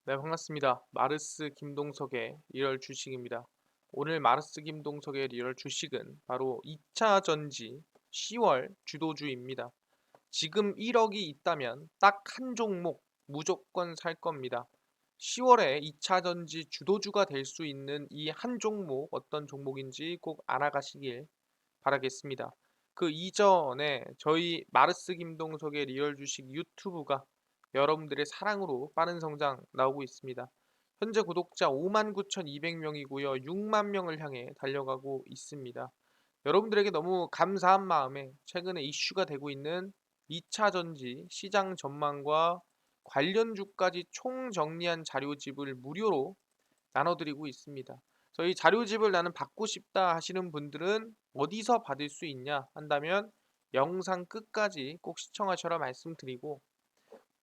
네, 반갑습니다. 마르스 김동석의 리얼 주식입니다. 오늘 마르스 김동석의 리얼 주식은 바로 2차 전지 10월 주도주입니다. 지금 1억이 있다면 딱 한 종목 무조건 살 겁니다. 10월에 2차 전지 주도주가 될 수 있는 이 한 종목 어떤 종목인지 꼭 알아가시길 바라겠습니다. 그 이전에 저희 마르스 김동석의 리얼 주식 유튜브가 여러분들의 사랑으로 빠른 성장 나오고 있습니다. 현재 구독자 59,200명이고요. 6만 명을 향해 달려가고 있습니다. 여러분들에게 너무 감사한 마음에 최근에 이슈가 되고 있는 2차 전지 시장 전망과 관련주까지 총정리한 자료집을 무료로 나눠드리고 있습니다. 저희 자료집을 나는 받고 싶다 하시는 분들은 어디서 받을 수 있냐 한다면 영상 끝까지 꼭 시청하셔라 말씀드리고,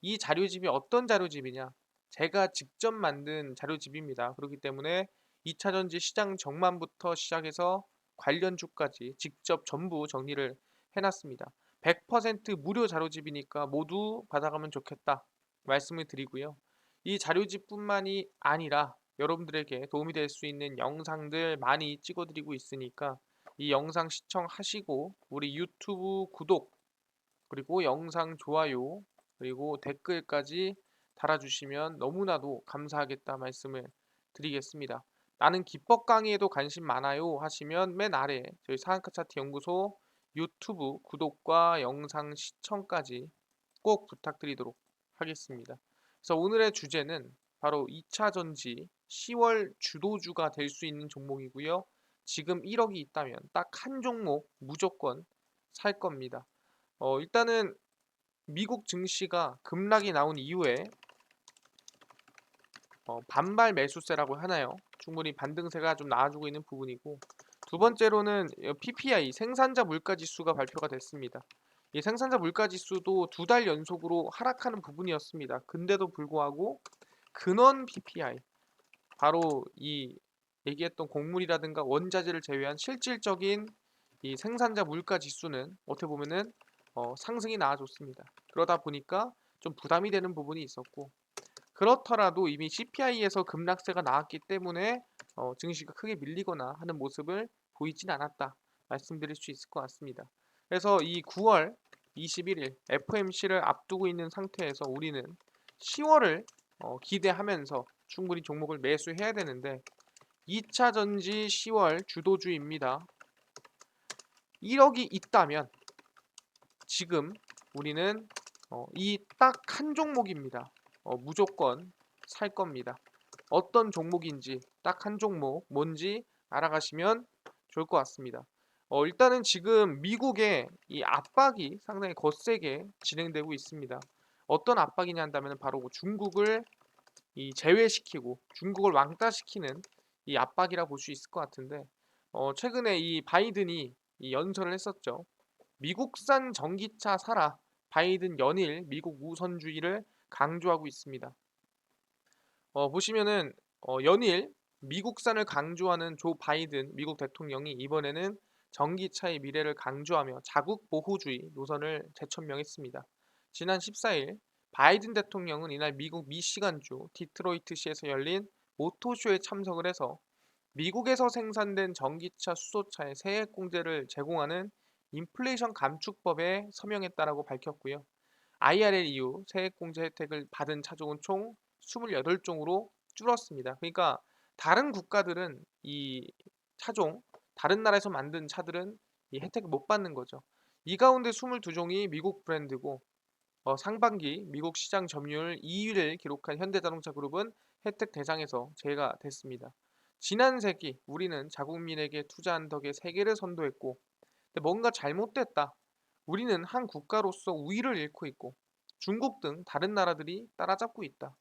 이 자료집이 어떤 자료집이냐, 제가 직접 만든 자료집입니다. 그렇기 때문에 2차 전지 시장 전망부터 시작해서 관련주까지 직접 전부 정리를 해놨습니다. 100% 무료 자료집이니까 모두 받아가면 좋겠다 말씀을 드리고요. 이 자료집뿐만이 아니라 여러분들에게 도움이 될 수 있는 영상들 많이 찍어드리고 있으니까 이 영상 시청하시고 우리 유튜브 구독, 그리고 영상 좋아요, 그리고 댓글까지 달아주시면 너무나도 감사하겠다 말씀을 드리겠습니다. 나는 기법 강의에도 관심 많아요 하시면 맨 아래 저희 상한가 차트 연구소 유튜브 구독과 영상 시청까지 꼭 부탁드리도록 하겠습니다. 그래서 오늘의 주제는 바로 2차 전지 10월 주도주가 될 수 있는 종목이고요. 지금 1억이 있다면 딱 한 종목 무조건 살 겁니다. 일단은 미국 증시가 급락이 나온 이후에 반발 매수세라고 하나요? 충분히 반등세가 좀 나와주고 있는 부분이고, 두 번째로는 PPI 생산자 물가지수가 발표가 됐습니다. 이 생산자 물가지수도 2달 연속으로 하락하는 부분이었습니다. 근데도 불구하고 근원 PPI, 바로 이 얘기했던 곡물이라든가 원자재를 제외한 실질적인 이 생산자 물가 지수는 어떻게 보면은 상승이 나와줬습니다. 그러다 보니까 좀 부담이 되는 부분이 있었고, 그렇더라도 이미 CPI에서 급락세가 나왔기 때문에 증시가 크게 밀리거나 하는 모습을 보이진 않았다 말씀드릴 수 있을 것 같습니다. 그래서 이 9월 21일 FOMC를 앞두고 있는 상태에서 우리는 10월을 기대하면서 충분히 종목을 매수해야 되는데, 2차 전지 10월 주도주입니다. 1억이 있다면 지금 우리는 이 딱 한 종목입니다. 무조건 살 겁니다. 어떤 종목인지 딱 한 종목 뭔지 알아가시면 좋을 것 같습니다. 일단은 지금 미국의 이 압박이 상당히 거세게 진행되고 있습니다. 어떤 압박이냐 한다면 바로 중국을 이 제외시키고 중국을 왕따시키는 이 압박이라 볼 수 있을 것 같은데, 최근에 이 바이든이 이 연설을 했었죠. 미국산 전기차 사라. 바이든 연일 미국 우선주의를 강조하고 있습니다. 보시면은 연일 미국산을 강조하는 조 바이든 미국 대통령이 이번에는 전기차의 미래를 강조하며 자국 보호주의 노선을 재천명했습니다. 지난 14일 바이든 대통령은 이날 미국 미시간주 디트로이트시에서 열린 모토쇼에 참석을 해서 미국에서 생산된 전기차 수소차의 세액 공제를 제공하는 인플레이션 감축법에 서명했다라고 밝혔고요. IRL 이후 세액 공제 혜택을 받은 차종은 총 28종으로 줄었습니다. 그러니까 다른 국가들은 이 차종, 다른 나라에서 만든 차들은 이 혜택을 못 받는 거죠. 이 가운데 22종이 미국 브랜드고, 상반기 미국 시장 점유율 2위를 기록한 현대자동차 그룹은 혜택 대상에서 제외가 됐습니다. 지난 세기 우리는 자국민에게 투자한 덕에 세계를 선도했고, 근데 뭔가 잘못됐다. 우리는 한 국가로서 우위를 잃고 있고 중국 등 다른 나라들이 따라잡고 있다.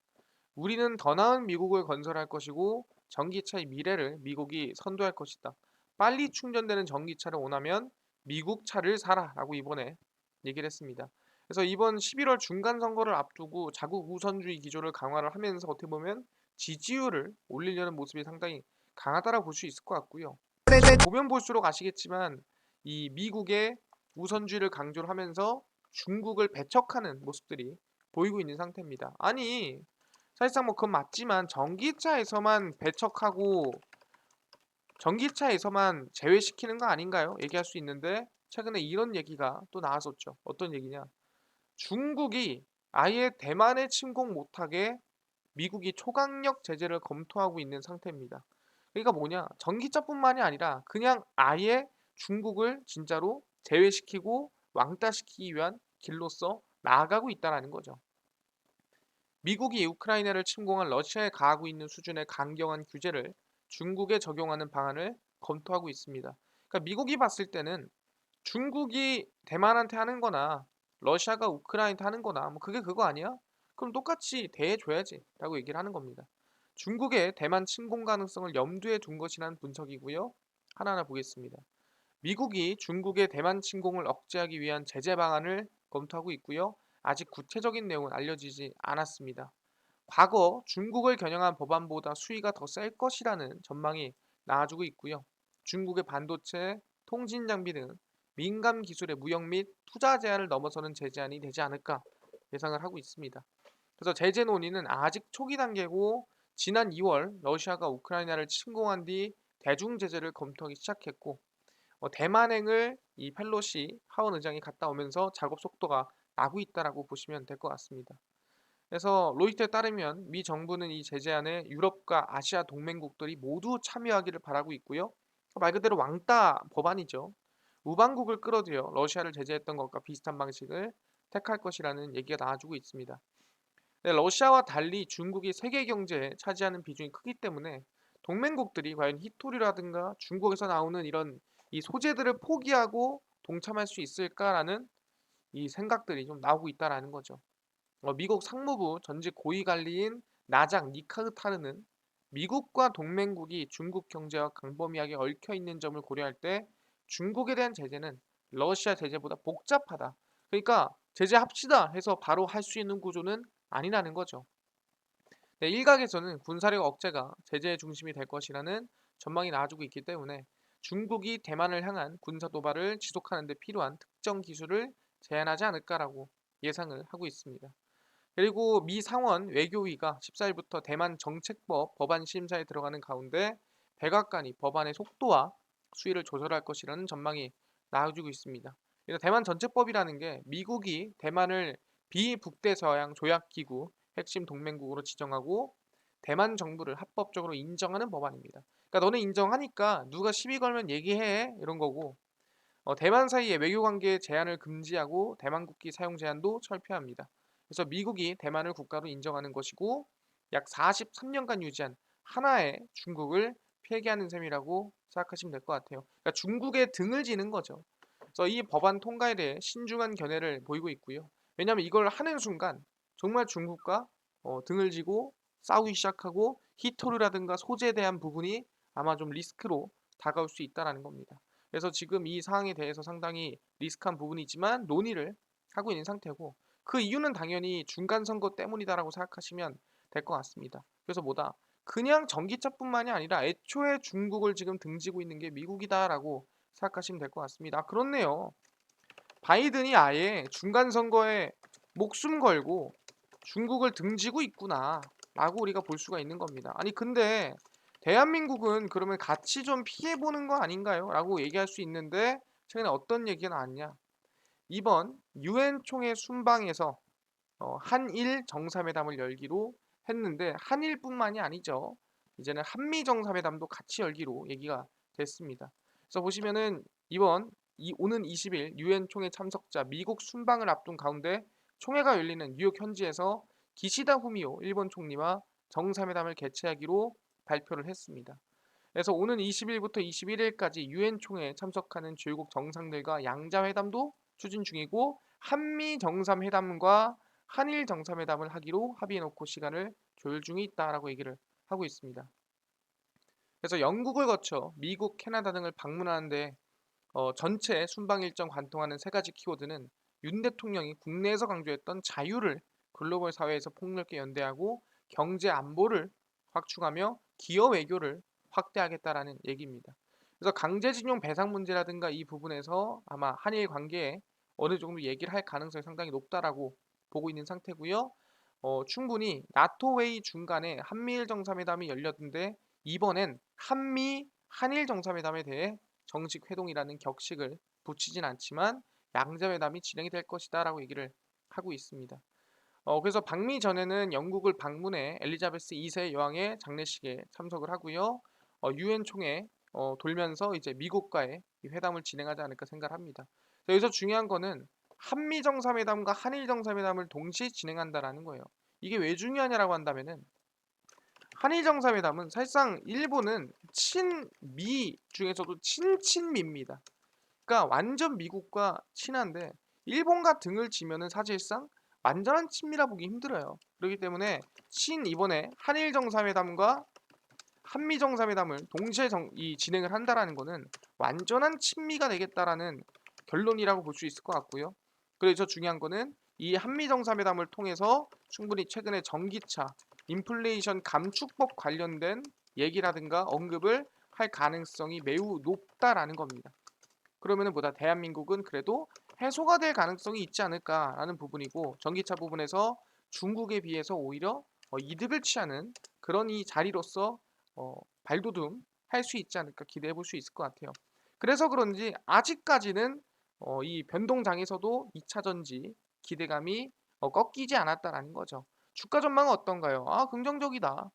우리는 더 나은 미국을 건설할 것이고 전기차의 미래를 미국이 선도할 것이다. 빨리 충전되는 전기차를 원하면 미국 차를 사라 라고 이번에 얘기를 했습니다. 그래서 이번 11월 중간 선거를 앞두고 자국 우선주의 기조를 강화를 하면서 어떻게 보면 지지율을 올리려는 모습이 상당히 강하다라고 볼 수 있을 것 같고요. 보면 볼수록 아시겠지만 이 미국의 우선주의를 강조를 하면서 중국을 배척하는 모습들이 보이고 있는 상태입니다. 아니, 사실상 뭐 그건 맞지만 전기차에서만 제외시키는 거 아닌가요? 얘기할 수 있는데 최근에 이런 얘기가 또 나왔었죠. 어떤 얘기냐? 중국이 아예 대만에 침공 못하게 미국이 초강력 제재를 검토하고 있는 상태입니다. 그러니까 뭐냐? 전기차뿐만이 아니라 그냥 아예 중국을 진짜로 제외시키고 왕따시키기 위한 길로서 나아가고 있다라는 거죠. 미국이 우크라이나를 침공한 러시아에 가하고 있는 수준의 강경한 규제를 중국에 적용하는 방안을 검토하고 있습니다. 그러니까 미국이 봤을 때는 중국이 대만한테 하는 거나 러시아가 우크라이나한테 하는 거나 뭐 그게 그거 아니야? 그럼 똑같이 대해줘야지 라고 얘기를 하는 겁니다. 중국의 대만 침공 가능성을 염두에 둔 것이라는 분석이고요. 하나하나 보겠습니다. 미국이 중국의 대만 침공을 억제하기 위한 제재 방안을 검토하고 있고요. 아직 구체적인 내용은 알려지지 않았습니다. 과거 중국을 겨냥한 법안보다 수위가 더 셀 것이라는 전망이 나와주고 있고요. 중국의 반도체, 통신 장비 등 민감 기술의 무역 및 투자 제한을 넘어서는 제재안이 되지 않을까 예상을 하고 있습니다. 그래서 제재 논의는 아직 초기 단계고 지난 2월 러시아가 우크라이나를 침공한 뒤 대중 제재를 검토하기 시작했고 대만행을 이 펠로시 하원 의장이 갔다 오면서 작업 속도가 나고 있다라고 보시면 될 것 같습니다. 그래서 로이터에 따르면 미 정부는 이 제재안에 유럽과 아시아 동맹국들이 모두 참여하기를 바라고 있고요. 말 그대로 왕따 법안이죠. 우방국을 끌어들여 러시아를 제재했던 것과 비슷한 방식을 택할 것이라는 얘기가 나와주고 있습니다. 네, 러시아와 달리 중국이 세계 경제에 차지하는 비중이 크기 때문에 동맹국들이 과연 히토리라든가 중국에서 나오는 이런 이 소재들을 포기하고 동참할 수 있을까라는 이 생각들이 좀 나오고 있다라는 거죠. 미국 상무부 전직 고위 관리인 나작 니카흐타르는 미국과 동맹국이 중국 경제와 광범위하게 얽혀 있는 점을 고려할 때 중국에 대한 제재는 러시아 제재보다 복잡하다. 그러니까 제재합시다 해서 바로 할 수 있는 구조는 아니라는 거죠. 네, 일각에서는 군사력 억제가 제재의 중심이 될 것이라는 전망이 나와주고 있기 때문에 중국이 대만을 향한 군사 도발을 지속하는 데 필요한 특정 기술을 제한하지 않을까라고 예상을 하고 있습니다. 그리고 미 상원 외교위가 14일부터 대만 정책법 법안 심사에 들어가는 가운데 백악관이 법안의 속도와 수위를 조절할 것이라는 전망이 나와주고 있습니다. 그래서 대만 정책법이라는 게 미국이 대만을 비북대서양 조약기구 핵심 동맹국으로 지정하고 대만 정부를 합법적으로 인정하는 법안입니다. 그러니까 너네 인정하니까 누가 시비 걸면 얘기해 이런 거고 대만 사이의 외교 관계 제한을 금지하고 대만 국기 사용 제한도 철폐합니다. 그래서 미국이 대만을 국가로 인정하는 것이고 약 43년간 유지한 하나의 중국을 폐기하는 셈이라고 생각하시면 될 것 같아요. 그러니까 중국의 등을 지는 거죠. 그래서 이 법안 통과에 대해 신중한 견해를 보이고 있고요. 왜냐하면 이걸 하는 순간 정말 중국과 등을 지고 싸우기 시작하고 히토르라든가 소재에 대한 부분이 아마 좀 리스크로 다가올 수 있다는 겁니다. 그래서 지금 이 사항에 대해서 상당히 리스크한 부분이지만 논의를 하고 있는 상태고 그 이유는 당연히 중간 선거 때문이다라고 생각하시면 될 것 같습니다. 그래서 뭐다? 그냥 전기차뿐만이 아니라 애초에 중국을 지금 등지고 있는 게 미국이다라고 생각하시면 될 것 같습니다. 아, 그렇네요. 바이든이 아예 중간 선거에 목숨 걸고 중국을 등지고 있구나라고 우리가 볼 수가 있는 겁니다. 아니 근데 대한민국은 그러면 같이 좀 피해 보는 거 아닌가요? 라고 얘기할 수 있는데 최근에 어떤 얘기가 나왔냐? 이번 유엔 총회 순방에서 한일 정상회담을 열기로 했는데 한일뿐만이 아니죠. 이제는 한미 정상회담도 같이 열기로 얘기가 됐습니다. 그래서 보시면은 이번 오는 20일 유엔 총회 참석자 미국 순방을 앞둔 가운데 총회가 열리는 뉴욕 현지에서 기시다 후미오 일본 총리와 정상회담을 개최하기로 발표를 했습니다. 그래서 오는 20일부터 21일까지 유엔 총회에 참석하는 주요국 정상들과 양자회담도 추진 중이고 한미 정상회담과 한일 정상회담을 하기로 합의해놓고 시간을 조율 중에 있다라고 얘기를 하고 있습니다. 그래서 영국을 거쳐 미국, 캐나다 등을 방문하는데 전체 순방 일정 관통하는 세 가지 키워드는 윤 대통령이 국내에서 강조했던 자유를 글로벌 사회에서 폭넓게 연대하고 경제 안보를 확충하며 기업 외교를 확대하겠다라는 얘기입니다. 그래서 강제징용 배상 문제라든가 이 부분에서 아마 한일 관계에 어느 정도 얘기를 할 가능성이 상당히 높다라고 보고 있는 상태고요. 충분히 나토 회의 중간에 한미일 정상회담이 열렸는데 이번엔 한미 한일 정상회담에 대해 정식 회동이라는 격식을 붙이진 않지만 양자회담이 진행이 될 것이다라고 얘기를 하고 있습니다. 그래서 방미 전에는 영국을 방문해 엘리자베스 2세 여왕의 장례식에 참석을 하고요. 유엔 총회 돌면서 이제 미국과의 이 회담을 진행하지 않을까 생각을 합니다. 여기서 중요한 거는 한미 정상회담과 한일 정상회담을 동시에 진행한다라는 거예요. 이게 왜 중요하냐라고 한다면은 한일 정상회담은 사실상 일본은 친미 중에서도 친친미입니다. 그러니까 완전 미국과 친한데 일본과 등을 지면은 사실상 완전한 친미라 보기 힘들어요. 그렇기 때문에 이번에 한일 정상회담과 한미 정상회담을 동시에 진행을 한다라는 거는 완전한 친미가 되겠다라는 결론이라고 볼 수 있을 것 같고요. 그래서 중요한 거는 이 한미 정상회담을 통해서 충분히 최근에 전기차, 인플레이션 감축법 관련된 얘기라든가 언급을 할 가능성이 매우 높다라는 겁니다. 그러면은 보다 대한민국은 그래도 해소가 될 가능성이 있지 않을까라는 부분이고 전기차 부분에서 중국에 비해서 오히려 이득을 취하는 그런 이 자리로서 발돋움 할 수 있지 않을까 기대해 볼 수 있을 것 같아요. 그래서 그런지 아직까지는 이 변동장에서도 2차 전지 기대감이 꺾이지 않았다라는 거죠. 주가 전망은 어떤가요? 아, 긍정적이다.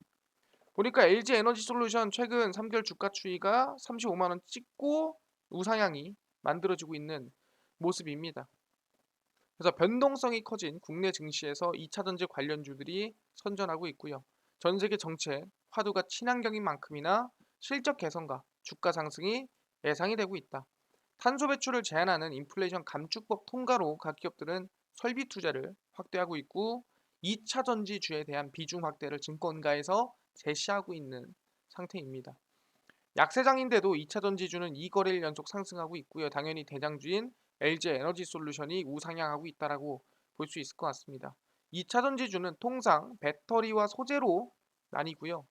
보니까 LG 에너지 솔루션 최근 3개월 주가 추이가 35만 원 찍고 우상향이 만들어지고 있는 모습입니다. 그래서 변동성이 커진 국내 증시에서 2차 전지 관련주들이 선전하고 있고요. 전 세계 정책 화두가 친환경인 만큼이나 실적 개선과 주가 상승이 예상이 되고 있다. 탄소 배출을 제한하는 인플레이션 감축법 통과로 각 기업들은 설비 투자를 확대하고 있고 2차 전지주에 대한 비중 확대를 증권가에서 제시하고 있는 상태입니다. 약세장인데도 2차 전지주는 2거래일 연속 상승하고 있고요. 당연히 대장주인 LG 에너지 솔루션이 우상향하고 있다라고 볼 수 있을 것 같습니다. 2차 전지주는 통상 배터리와 소재로 나뉘고요.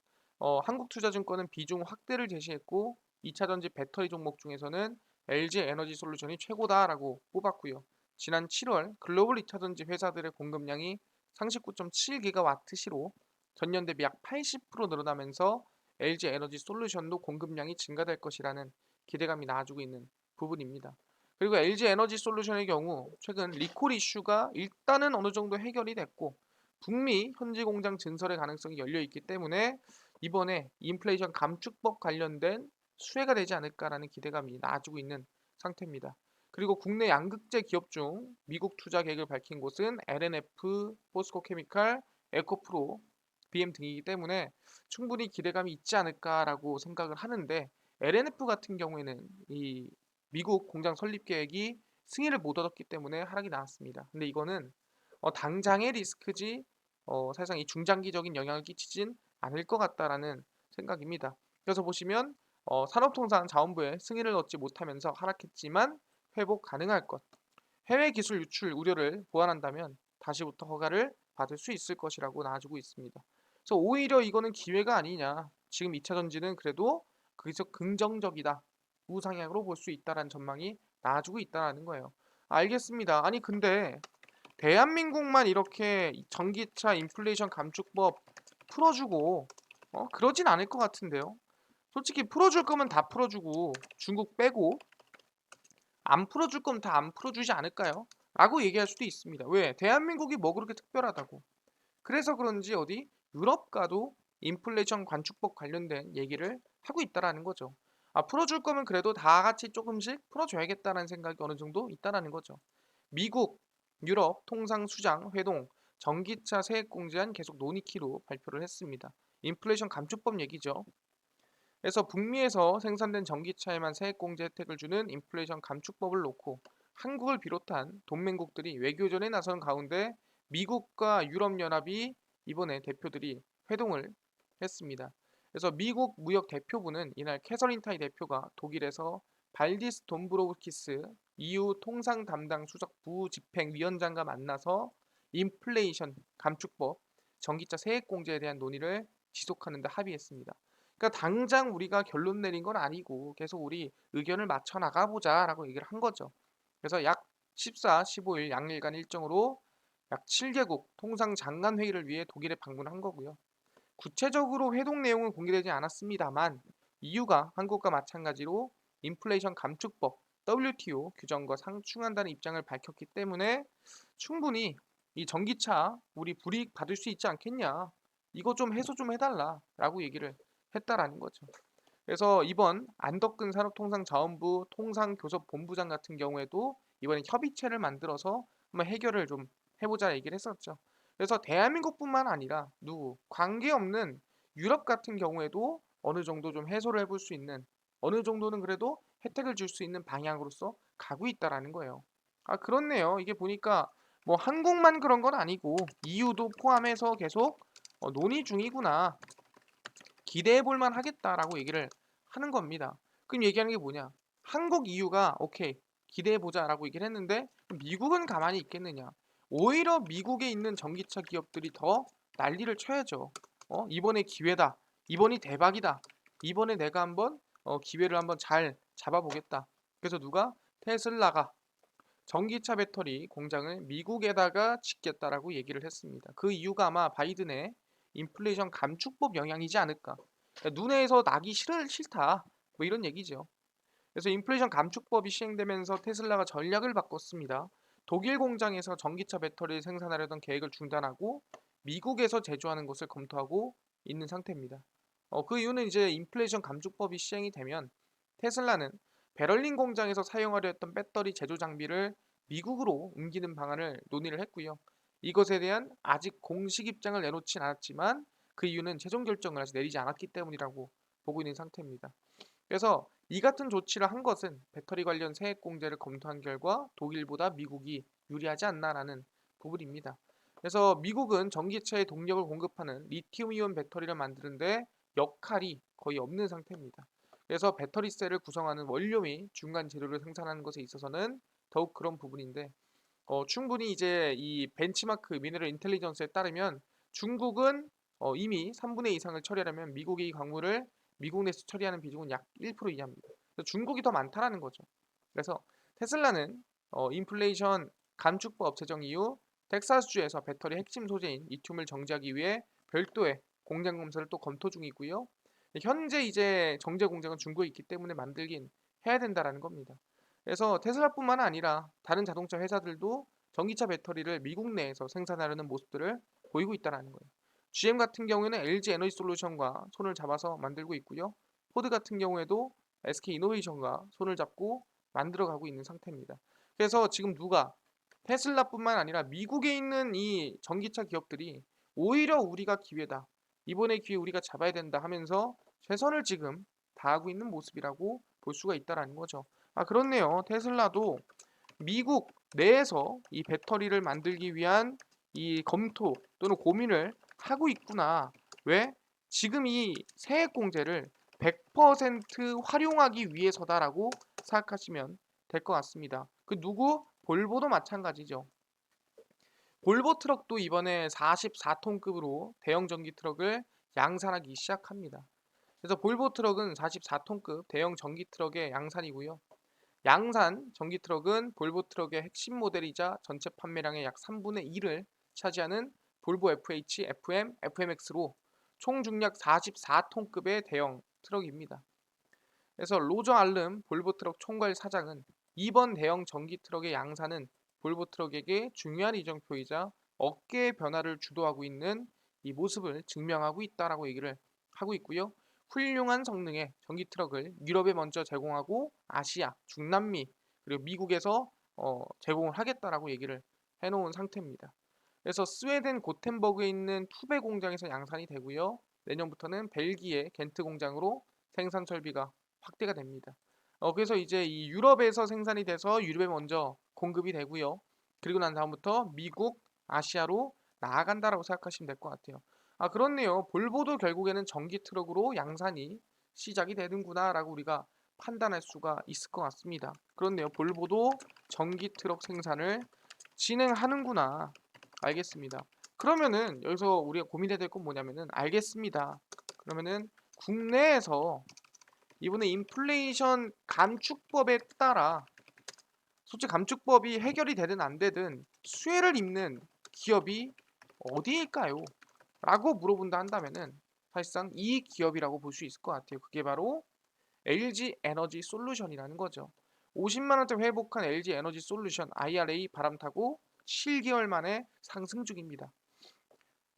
한국투자증권은 비중 확대를 제시했고 2차 전지 배터리 종목 중에서는 LG 에너지 솔루션이 최고다라고 뽑았고요. 지난 7월 글로벌 2차 전지 회사들의 공급량이 39.7기가와트시로 전년 대비 약 80% 늘어나면서 LG 에너지 솔루션도 공급량이 증가될 것이라는 기대감이 나아지고 있는 부분입니다. 그리고 LG 에너지 솔루션의 경우 최근 리콜 이슈가 일단은 어느 정도 해결이 됐고 북미 현지 공장 증설의 가능성이 열려 있기 때문에 이번에 인플레이션 감축법 관련된 수혜가 되지 않을까라는 기대감이 나아지고 있는 상태입니다. 그리고 국내 양극재 기업 중 미국 투자 계획을 밝힌 곳은 LNF, 포스코케미칼, 에코프로, BM 등이기 때문에 충분히 기대감이 있지 않을까라고 생각을 하는데 LNF 같은 경우에는 이 미국 공장 설립 계획이 승인을 못 얻었기 때문에 하락이 나왔습니다. 근데 이거는 당장의 리스크지 사실상 이 중장기적인 영향을 끼치진 않을 것 같다라는 생각입니다. 그래서 보시면 산업통상자원부의 승인을 얻지 못하면서 하락했지만 회복 가능할 것. 해외 기술 유출 우려를 보완한다면 다시부터 허가를 받을 수 있을 것이라고 나와주고 있습니다. 그래서 오히려 이거는 기회가 아니냐. 지금 2차 전지는 그래도 거기서 긍정적이다. 우상향으로 볼 수 있다라는 전망이 나와주고 있다는 거예요. 알겠습니다. 아니 근데 대한민국만 이렇게 전기차 인플레이션 감축법 풀어주고 그러진 않을 것 같은데요. 솔직히 풀어줄 거면 다 풀어주고 중국 빼고 안 풀어줄 거면 다 안 풀어주지 않을까요? 라고 얘기할 수도 있습니다. 왜? 대한민국이 뭐 그렇게 특별하다고. 그래서 그런지 어디 유럽과도 인플레이션 관축법 관련된 얘기를 하고 있다라는 거죠. 아, 풀어줄 거면 그래도 다 같이 조금씩 풀어줘야겠다는 생각이 어느 정도 있다라는 거죠. 미국, 유럽 통상수장 회동 전기차 세액 공제안 계속 논의키로 발표를 했습니다. 인플레이션 감축법 얘기죠. 그래서 북미에서 생산된 전기차에만 세액 공제 혜택을 주는 인플레이션 감축법을 놓고 한국을 비롯한 동맹국들이 외교전에 나선 가운데 미국과 유럽연합이 이번에 대표들이 회동을 했습니다. 그래서 미국 무역 대표부는 이날 캐서린 타이 대표가 독일에서 발디스 돈브로우키스 EU 통상 담당 수석 부집행위원장과 만나서 인플레이션 감축법, 전기차 세액 공제에 대한 논의를 지속하는 데 합의했습니다. 그러니까 당장 우리가 결론 내린 건 아니고 계속 우리 의견을 맞춰 나가보자라고 얘기를 한 거죠. 그래서 약 14, 15일 양일간 일정으로 약 7개국 통상 장관 회의를 위해 독일에 방문한 거고요. 구체적으로 회동 내용은 공개되지 않았습니다만 EU가 한국과 마찬가지로 인플레이션 감축법 WTO 규정과 상충한다는 입장을 밝혔기 때문에 충분히 이 전기차 우리 불이익 받을 수 있지 않겠냐. 이거 좀 해소 좀 해달라라고 얘기를 했다라는 거죠. 그래서 이번 안덕근 산업통상자원부 통상교섭본부장 같은 경우에도 이번에 협의체를 만들어서 한번 해결을 좀 해보자 얘기를 했었죠. 그래서 대한민국뿐만 아니라 관계없는 유럽 같은 경우에도 어느 정도 좀 해소를 해볼 수 있는 어느 정도는 그래도 혜택을 줄 수 있는 방향으로서 가고 있다라는 거예요. 아 그렇네요. 이게 보니까 뭐 한국만 그런 건 아니고 EU도 포함해서 계속 논의 중이구나. 기대해 볼 만하겠다라고 얘기를 하는 겁니다. 그럼 얘기하는 게 뭐냐? 한국 EU가 오케이 기대해 보자라고 얘기를 했는데 미국은 가만히 있겠느냐? 오히려 미국에 있는 전기차 기업들이 더 난리를 쳐야죠. 이번에 기회다. 이번이 대박이다. 이번에 내가 한번 기회를 한번 잘 잡아보겠다. 그래서 누가 테슬라가 전기차 배터리 공장을 미국에다가 짓겠다라고 얘기를 했습니다. 그 이유가 아마 바이든의 인플레이션 감축법 영향이지 않을까. 그러니까 눈에서 나기 싫다. 뭐 이런 얘기죠. 그래서 인플레이션 감축법이 시행되면서 테슬라가 전략을 바꿨습니다. 독일 공장에서 전기차 배터리를 생산하려던 계획을 중단하고 미국에서 제조하는 것을 검토하고 있는 상태입니다. 그 이유는 이제 인플레이션 감축법이 시행이 되면 테슬라는 베를린 공장에서 사용하려 했던 배터리 제조 장비를 미국으로 옮기는 방안을 논의를 했고요. 이것에 대한 아직 공식 입장을 내놓진 않았지만 그 이유는 최종 결정을 아직 내리지 않았기 때문이라고 보고 있는 상태입니다. 그래서 이 같은 조치를 한 것은 배터리 관련 세액 공제를 검토한 결과 독일보다 미국이 유리하지 않나라는 부분입니다. 그래서 미국은 전기차에 동력을 공급하는 리튬이온 배터리를 만드는데 역할이 거의 없는 상태입니다. 그래서 배터리셀을 구성하는 원료 및 중간 재료를 생산하는 것에 있어서는 더욱 그런 부분인데 충분히 이제 이 벤치마크 미네랄 인텔리전스에 따르면 중국은 이미 3분의 2 이상을 처리하려면 미국이 광물을 미국 내에서 처리하는 비중은 약 1% 이하입니다. 그래서 중국이 더 많다라는 거죠. 그래서 테슬라는 인플레이션 감축법 제정 이후 텍사스주에서 배터리 핵심 소재인 리튬을 정제하기 위해 별도의 공장 검사를 또 검토 중이고요. 현재 이제 정제 공장은 중국에 있기 때문에 만들긴 해야 된다라는 겁니다. 그래서 테슬라뿐만 아니라 다른 자동차 회사들도 전기차 배터리를 미국 내에서 생산하려는 모습들을 보이고 있다는 거예요. GM 같은 경우에는 LG 에너지 솔루션과 손을 잡아서 만들고 있고요. 포드 같은 경우에도 SK 이노베이션과 손을 잡고 만들어가고 있는 상태입니다. 그래서 지금 테슬라뿐만 아니라 미국에 있는 이 전기차 기업들이 오히려 우리가 기회다. 이번에 기회 우리가 잡아야 된다 하면서 최선을 지금 다하고 있는 모습이라고 볼 수가 있다는 거죠. 아, 그렇네요. 테슬라도 미국 내에서 이 배터리를 만들기 위한 이 검토 또는 고민을 하고 있구나. 왜? 지금 이 세액 공제를 100% 활용하기 위해서다라고 생각하시면 될 것 같습니다. 그 누구? 볼보도 마찬가지죠. 볼보 트럭도 이번에 44톤급으로 대형 전기 트럭을 양산하기 시작합니다. 그래서 볼보 트럭은 44톤급 대형 전기 트럭의 양산이고요. 양산 전기 트럭은 볼보 트럭의 핵심 모델이자 전체 판매량의 약 3분의 1을 차지하는 볼보 FH, FM, FMX로 총 중량 44톤급의 대형 트럭입니다. 그래서 로저 알름 볼보 트럭 총괄 사장은 이번 대형 전기 트럭의 양산은 볼보 트럭에게 중요한 이정표이자 업계의 변화를 주도하고 있는 이 모습을 증명하고 있다라고 얘기를 하고 있고요. 훌륭한 성능의 전기 트럭을 유럽에 먼저 제공하고 아시아, 중남미 그리고 미국에서 제공을 하겠다라고 얘기를 해놓은 상태입니다. 그래서 스웨덴 고텐버그에 있는 투베 공장에서 양산이 되고요. 내년부터는 벨기에 겐트 공장으로 생산 설비가 확대가 됩니다. 그래서 이제 이 유럽에서 생산이 돼서 유럽에 먼저 공급이 되고요. 그리고 난 다음부터 미국, 아시아로 나아간다라고 생각하시면 될 것 같아요. 아, 그렇네요. 볼보도 결국에는 전기 트럭으로 양산이 시작이 되는구나라고 우리가 판단할 수가 있을 것 같습니다. 그렇네요. 볼보도 전기 트럭 생산을 진행하는구나. 알겠습니다. 그러면은 여기서 우리가 고민해야 될 건 뭐냐면은 알겠습니다. 그러면은 국내에서 이번에 인플레이션 감축법에 따라 솔직히 감축법이 해결이 되든 안 되든 수혜를 입는 기업이 어디일까요? 라고 물어본다 한다면은 사실상 이 기업이라고 볼 수 있을 것 같아요. 그게 바로 LG 에너지 솔루션이라는 거죠. 50만 원대 회복한 LG 에너지 솔루션 IRA 바람 타고 7개월 만에 상승 중입니다.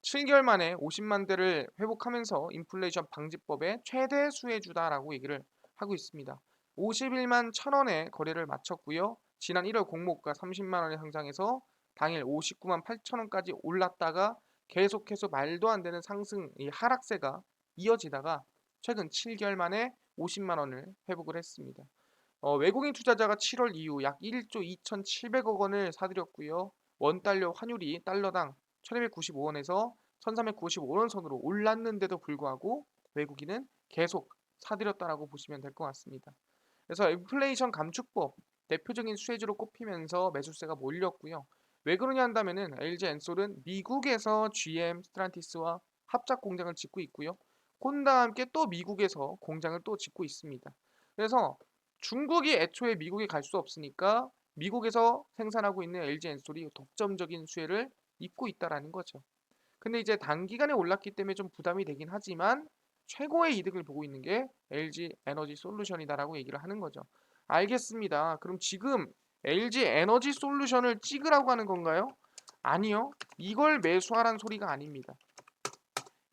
7개월 만에 50만 대를 회복하면서 인플레이션 방지법의 최대 수혜주다라고 얘기를 하고 있습니다. 51만 1,000원에 거래를 마쳤고요. 지난 1월 공모가 30만 원에 상장해서 당일 59만 8천 원까지 올랐다가 계속해서 말도 안 되는 상승, 이 하락세가 이어지다가 최근 7개월 만에 50만 원을 회복을 했습니다. 외국인 투자자가 7월 이후 약 1조 2,700억 원을 사들였고요. 원달러 환율이 달러당 1,295원에서 1,395원 선으로 올랐는데도 불구하고 외국인은 계속 사들였다라고 보시면 될 것 같습니다. 그래서 인플레이션 감축법 대표적인 수혜주로 꼽히면서 매수세가 몰렸고요. 왜 그러냐 한다면은 LG 엔솔은 미국에서 GM, 스트란티스와 합작 공장을 짓고 있고요. 콘다와 함께 또 미국에서 공장을 또 짓고 있습니다. 그래서 중국이 애초에 미국에 갈 수 없으니까 미국에서 생산하고 있는 LG 엔솔이 독점적인 수혜를 입고 있다라는 거죠. 근데 이제 단기간에 올랐기 때문에 좀 부담이 되긴 하지만 최고의 이득을 보고 있는 게 LG 에너지 솔루션이다라고 얘기를 하는 거죠. 알겠습니다. 그럼 지금 LG 에너지 솔루션을 찍으라고 하는 건가요? 아니요. 이걸 매수하란 소리가 아닙니다.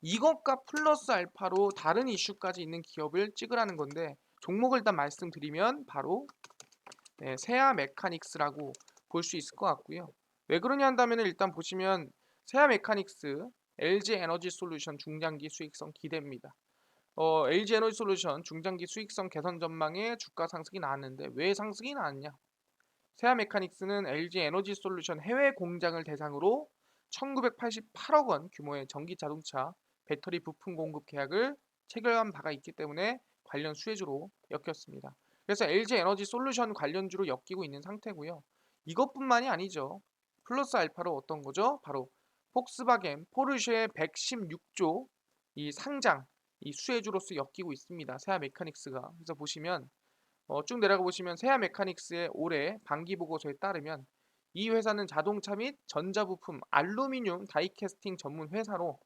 이것과 플러스 알파로 다른 이슈까지 있는 기업을 찍으라는 건데 종목을 일단 말씀드리면 바로 세아 메카닉스라고 볼 수 있을 것 같고요. 왜 그러냐 한다면 일단 보시면 세아 메카닉스 LG 에너지 솔루션 중장기 수익성 기대입니다. LG 에너지 솔루션 중장기 수익성 개선 전망에 주가 상승이 나왔는데 왜 상승이 나왔냐? 세아 메카닉스는 LG 에너지 솔루션 해외 공장을 대상으로 1988억 원 규모의 전기 자동차 배터리 부품 공급 계약을 체결한 바가 있기 때문에 관련 수혜주로 엮였습니다. 그래서 LG 에너지 솔루션 관련주로 엮이고 있는 상태고요. 이것뿐만이 아니죠. 플러스 알파로 어떤 거죠? 바로 폭스바겐 포르쉐 116조 이 상장 이 수혜주로서 엮이고 있습니다. 세아 메카닉스가. 그래서 보시면 쭉 내려가 보시면 세아 메카닉스의 올해 반기 보고서에 따르면 이 회사는 자동차 및 전자부품, 알루미늄 다이캐스팅 전문 회사로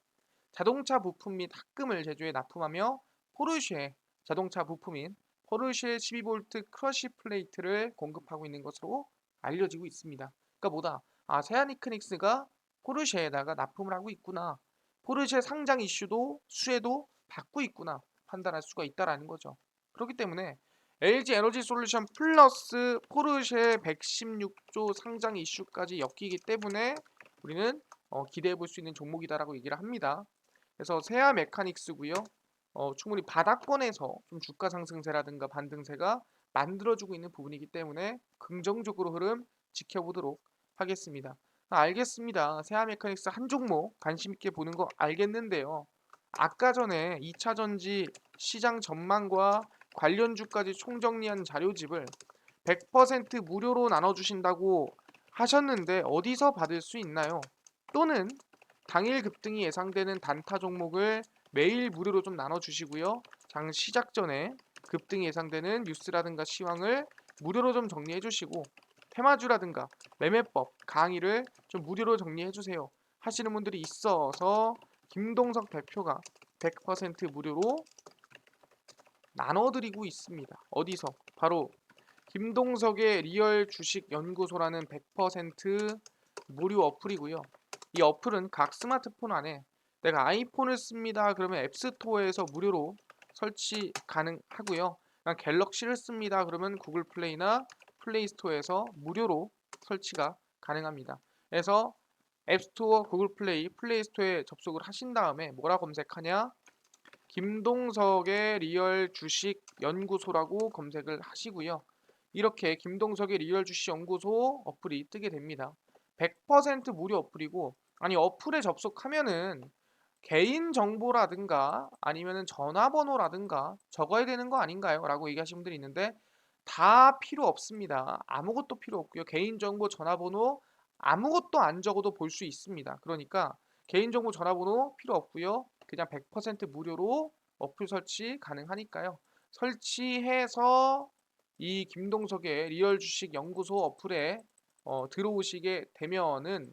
자동차 부품 및 합금을 제조해 납품하며 포르쉐 자동차 부품인 포르쉐 12V 크러쉬 플레이트를 공급하고 있는 것으로 알려지고 있습니다. 그러니까 뭐다? 아, 세아 메카닉스가 포르쉐에다가 납품을 하고 있구나. 포르쉐 상장 이슈도 수혜도 받고 있구나 판단할 수가 있다라는 거죠. 그렇기 때문에 LG 에너지 솔루션 플러스 포르쉐 116조 상장 이슈까지 엮이기 때문에 우리는 기대해 볼 수 있는 종목이다라고 얘기를 합니다. 그래서 세아 메카닉스고요. 충분히 바닥권에서 좀 주가 상승세라든가 반등세가 만들어주고 있는 부분이기 때문에 긍정적으로 흐름 지켜보도록 하겠습니다. 알겠습니다. 세아 메카닉스 한 종목 관심 있게 보는 거 알겠는데요. 아까 전에 2차 전지 시장 전망과 관련주까지 총정리한 자료집을 100% 무료로 나눠주신다고 하셨는데 어디서 받을 수 있나요? 또는 당일 급등이 예상되는 단타 종목을 매일 무료로 좀 나눠주시고요. 장 시작 전에 급등이 예상되는 뉴스라든가 시황을 무료로 좀 정리해 주시고 테마주라든가 매매법 강의를 좀 무료로 정리해 주세요 하시는 분들이 있어서 김동석 대표가 100% 무료로 나눠드리고 있습니다. 어디서? 바로 김동석의 리얼 주식 연구소라는 100% 무료 어플이고요. 이 어플은 각 스마트폰 안에 내가 아이폰을 씁니다. 그러면 앱스토어에서 무료로 설치 가능하고요. 갤럭시를 씁니다. 그러면 구글 플레이나 플레이 스토어에서 무료로 설치가 가능합니다. 그래서 앱스토어, 구글 플레이, 플레이 스토어에 접속을 하신 다음에 뭐라 검색하냐? 김동석의 리얼 주식 연구소라고 검색을 하시고요. 이렇게 김동석의 리얼 주식 연구소 어플이 뜨게 됩니다. 100% 무료 어플이고 아니 어플에 접속하면은 개인 정보라든가 아니면은 전화번호라든가 적어야 되는 거 아닌가요? 라고 얘기하시는 분들이 있는데 다 필요 없습니다. 아무것도 필요 없고요. 개인정보, 전화번호 아무것도 안 적어도 볼 수 있습니다. 그러니까 개인정보, 전화번호 필요 없고요. 그냥 100% 무료로 어플 설치 가능하니까요. 설치해서 이 김동석의 리얼 주식 연구소 어플에 들어오시게 되면은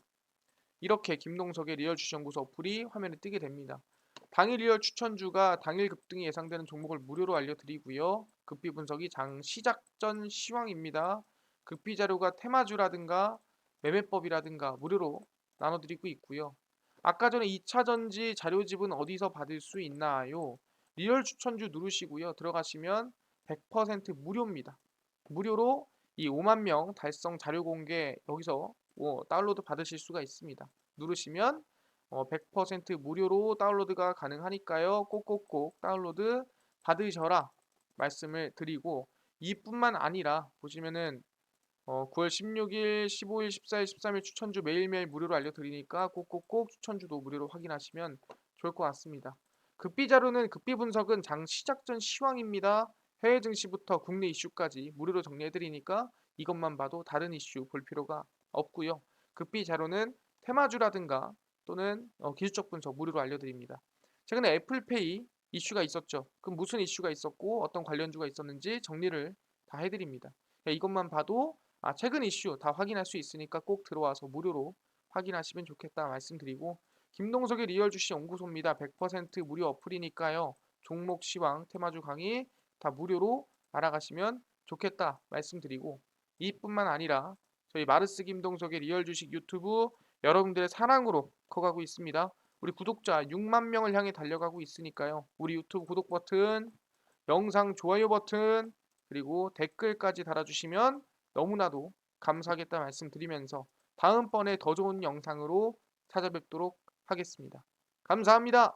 이렇게 김동석의 리얼 주식연구소 어플이 화면에 뜨게 됩니다. 당일 리얼 추천주가 당일 급등이 예상되는 종목을 무료로 알려드리고요. 급비 분석이 장 시작 전 시황입니다. 급비 자료가 테마주라든가 매매법이라든가 무료로 나눠드리고 있고요. 아까 전에 2차 전지 자료집은 어디서 받을 수 있나요? 리얼 추천주 누르시고요. 들어가시면 100% 무료입니다. 무료로 이 5만 명 달성 자료 공개 여기서 다운로드 받으실 수가 있습니다. 누르시면 100% 무료로 다운로드가 가능하니까요. 꼭꼭꼭 다운로드 받으셔라 말씀을 드리고 이뿐만 아니라 보시면은 9월 16일, 15일, 14일, 13일 추천주 매일매일 무료로 알려드리니까 꼭꼭꼭 추천주도 무료로 확인하시면 좋을 것 같습니다. 급비 자료는 급비 분석은 장 시작 전 시황입니다. 해외 증시부터 국내 이슈까지 무료로 정리해드리니까 이것만 봐도 다른 이슈 볼 필요가 없고요. 급비 자료는 테마주라든가 또는 기술적 분석 무료로 알려드립니다. 최근에 애플페이 이슈가 있었죠. 그럼 무슨 이슈가 있었고 어떤 관련주가 있었는지 정리를 다 해드립니다. 이것만 봐도 최근 이슈 다 확인할 수 있으니까 꼭 들어와서 무료로 확인하시면 좋겠다 말씀드리고 김동석의 리얼 주식 연구소입니다. 100% 무료 어플이니까요. 종목 시황 테마주 강의 다 무료로 알아가시면 좋겠다 말씀드리고 이뿐만 아니라 저희 마르스 김동석의 리얼 주식 유튜브 여러분들의 사랑으로 커가고 있습니다. 우리 구독자 6만 명을 향해 달려가고 있으니까요. 우리 유튜브 구독 버튼, 영상 좋아요 버튼, 그리고 댓글까지 달아주시면 너무나도 감사하겠다 말씀드리면서 다음번에 더 좋은 영상으로 찾아뵙도록 하겠습니다. 감사합니다.